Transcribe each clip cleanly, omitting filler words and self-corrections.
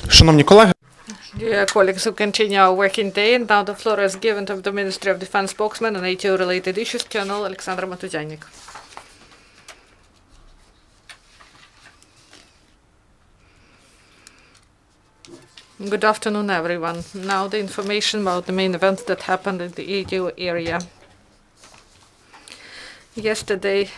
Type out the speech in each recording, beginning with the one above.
Шановні колеги, Dear colleagues, who continue our working day, and now the floor is given to the Ministry of Defense spokesman on NATO-related issues, Colonel Oleksandr Motuzyanyk. Good afternoon, everyone. Now the information about the main events that happened in the EU area. Yesterday,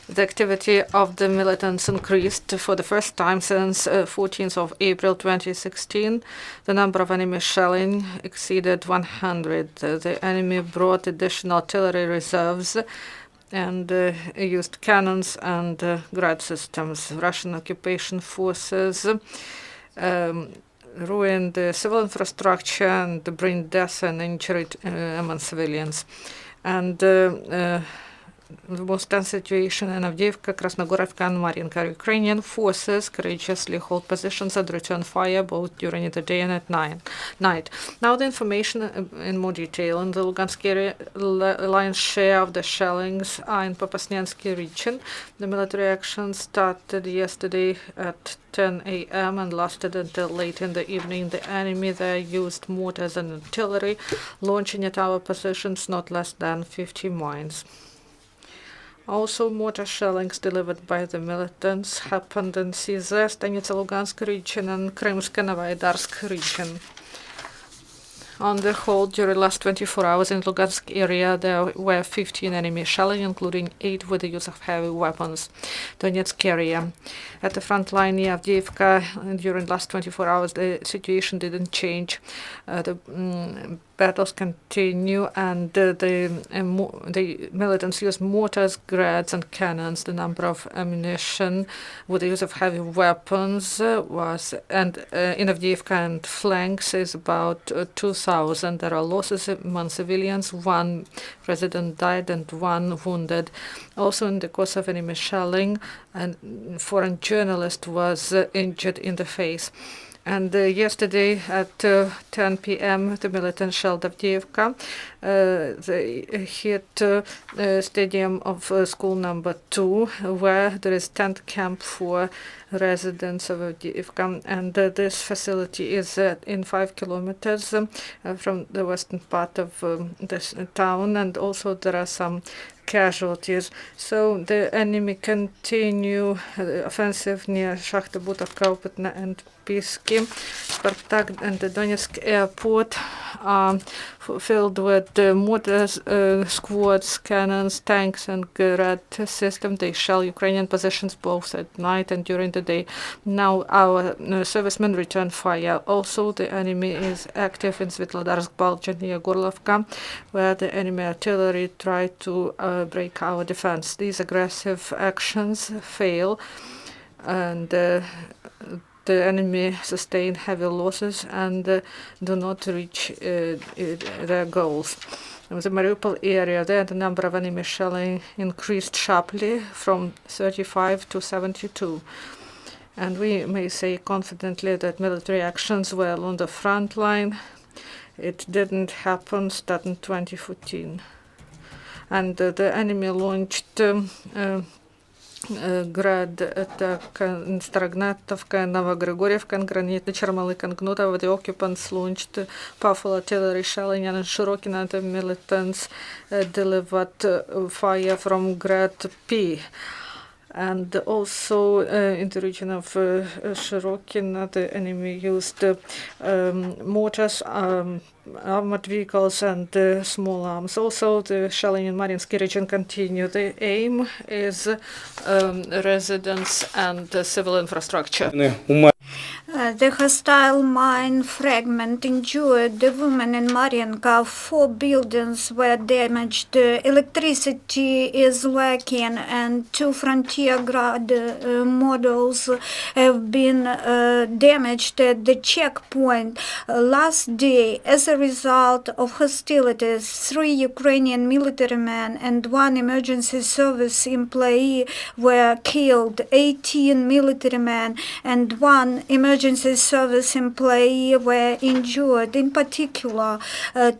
the activity of the militants increased for the first time since 14th of April 2016. The number of enemy shelling exceeded 100. The enemy brought additional artillery reserves and used cannons and Grad systems. Russian occupation forces ruined the civil infrastructure and bring death and injury among civilians. And the most tense situation in Avdiivka, Krasnogorovka, and Mariinka. Ukrainian forces courageously hold positions and return fire both during the day and at night. Now the information in more detail. In the Lugansk area, lion's share of the shellings are in Popasnyansky region. The military action started yesterday at 10 a.m. and lasted until late in the evening. The enemy there used mortars and artillery, launching at our positions not less than 50 mines. Also, mortar shellings delivered by the militants happened in CZ, Stanitsa-Lugansk region, and Krymsk-Novaidarsk region. On the whole, during the last 24 hours in Lugansk area, there were 15 enemy shelling, including 8 with the use of heavy weapons. Donetsk area. At the front line near Avdiivka, during the last 24 hours, the situation didn't change. The battles continue, and the militants use mortars, grads, and cannons. The number of ammunition with the use of heavy weapons was, and in Avdiivka and flanks, is about 2,000. There are losses among civilians. 1 resident died and 1 wounded. Also, in the course of enemy shelling, a foreign journalist was injured in the face. And yesterday at 10 p.m., the militants shelled Avdiivka. They hit stadium of school number 2, where there is tent camp for residents of Avdiivka. And this facility is in 5 kilometers from the western part of this town. And also there are some casualties. So the enemy continue the offensive near Shakhta Butovka, Opitna, and Pisky. Spartak and the Donetsk airport are filled with mortar squads, cannons, tanks, and Grad system. They shell Ukrainian positions both at night and during the day. Now our servicemen return fire. Also, the enemy is active in Svetlodarsk, Balcha, near Gorlovka, where the enemy artillery tried to break our defense. These aggressive actions fail, and the enemy sustain heavy losses and do not reach their goals. In the Mariupol area, there the number of enemy shelling increased sharply from 35 to 72. And we may say confidently that military actions were on the front line. It didn't happen starting 2014. And the enemy launched Grad attack in Starognatovka, Novogrigorievka, and Granitny, Chermalik, and Gnutov. The occupants launched powerful artillery shelling, and in Shirokin, and the militants delivered fire from Grad P. And also in the region of Shirokin, the enemy used mortars, armored vehicles, and small arms. Also, the shelling in Mariinsky region continue. The aim is residents and civil infrastructure. The hostile mine fragment injured the women in Mariinka. 4 buildings were damaged. Electricity is lacking, and 2 frontier Grad models have been damaged at the checkpoint. Last day, as a result of hostilities, 3 Ukrainian military men and 1 emergency service employee were killed. 18 military men and 1 one emergency service employee were injured. In particular,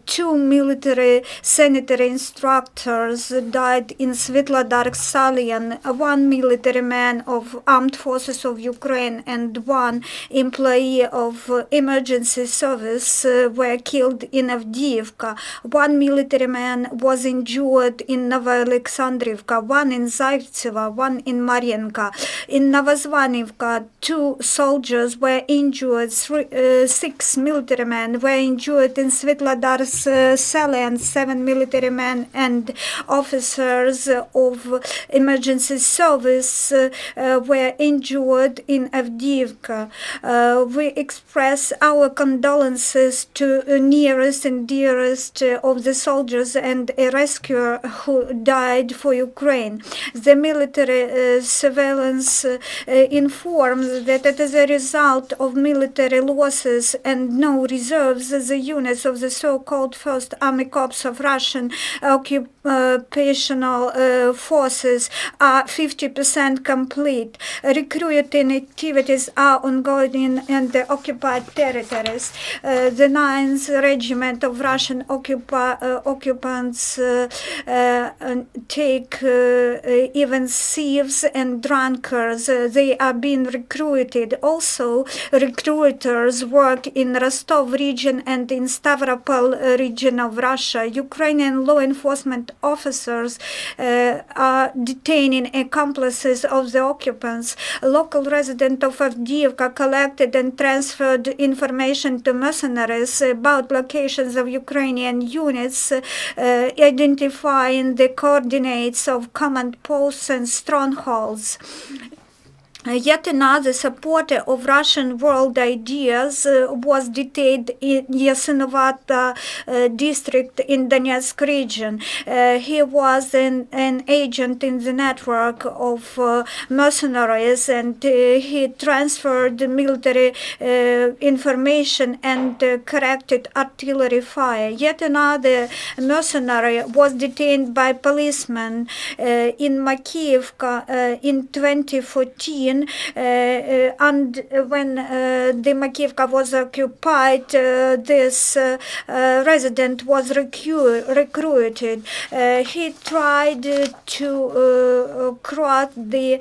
two military sanitary instructors died in Svetlodarsk Salyan, one military man of Armed Forces of Ukraine and one employee of emergency service were killed in Avdiivka. One military man was injured in Oleksandrivka, one in Zaivtseva, one in Marienka. In Novozvanivka, two soldiers were injured, six military men were injured in Svetlodarsk Salyan, seven military men and officers of emergency service were injured in Avdiivka. We express our condolences to nearest and dearest of the soldiers and a rescuer who died for Ukraine. The military surveillance informs that as a result of military losses and no reserves, the units of the so-called First Army Corps of Russian occupational forces are 50% complete. Recruiting activities are ongoing in the occupied territories. The 9th Regiment of Russian occupants take even thieves and drunkards. They are being recruited. Also, recruiters work in Rostov region and in Stavropol region of Russia. Ukrainian law enforcement officers are detaining accomplices of the occupants. Local resident of Avdiivka collected and transferred information to mercenaries about locations of Ukrainian units, identifying the coordinates of command posts and strongholds. Yet another supporter of Russian world ideas was detained in Yasinovata district in Donetsk region. He was an agent in the network of mercenaries, and he transferred military information and corrected artillery fire. Yet another mercenary was detained by policemen in Makiivka in 2014. And when the Makiivka was occupied, this resident was recruited. He tried to cross the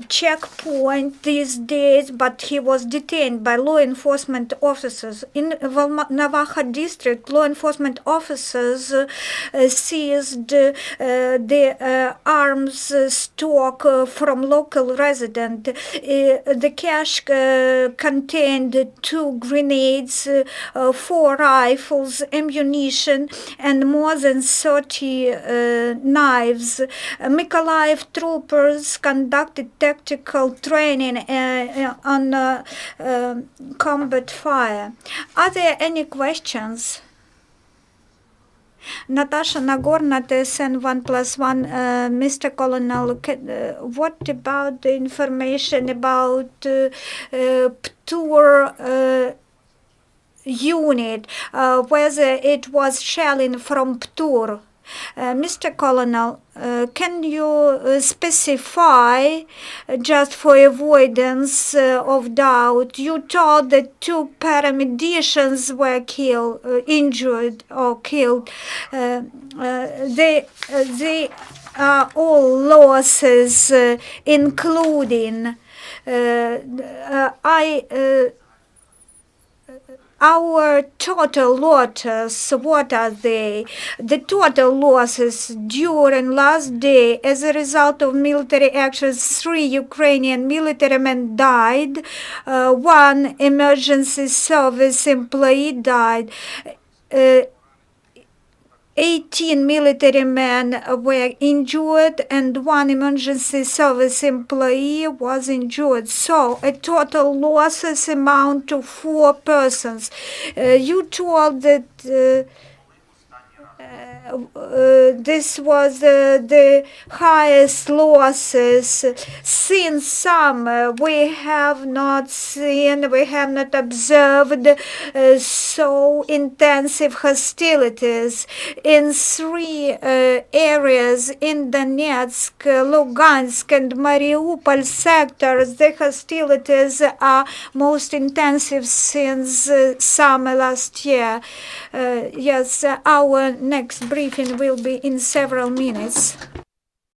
checkpoint these days, but he was detained by law enforcement officers. In Navaha district, law enforcement officers seized the arms stock from local residents. The cache contained 2 grenades, 4 rifles, ammunition, and more than 30 knives. Mykolaiv troopers conducted tactical training on combat fire. Are there any questions? Natasha Nagorna, TSN 1+1. Mr. Colonel, what about the information about Ptur unit, whether it was shelling from Ptur? Mr. Colonel, can you specify, just for avoidance of doubt, you told that 2 paramedicians were injured or killed. They are all losses, including our total losses. What are they? The total losses during last day as a result of military actions: 3 Ukrainian military men died, 1 emergency service employee died, 18 military men were injured, and 1 emergency service employee was injured. So a total losses amount to 4 persons. You told that This was the highest losses since summer. We have not seen, we have not observed so intensive hostilities in three areas in Donetsk, Lugansk, and Mariupol sectors. The hostilities are most intensive since summer last year. Yes, our next briefing will be in several minutes.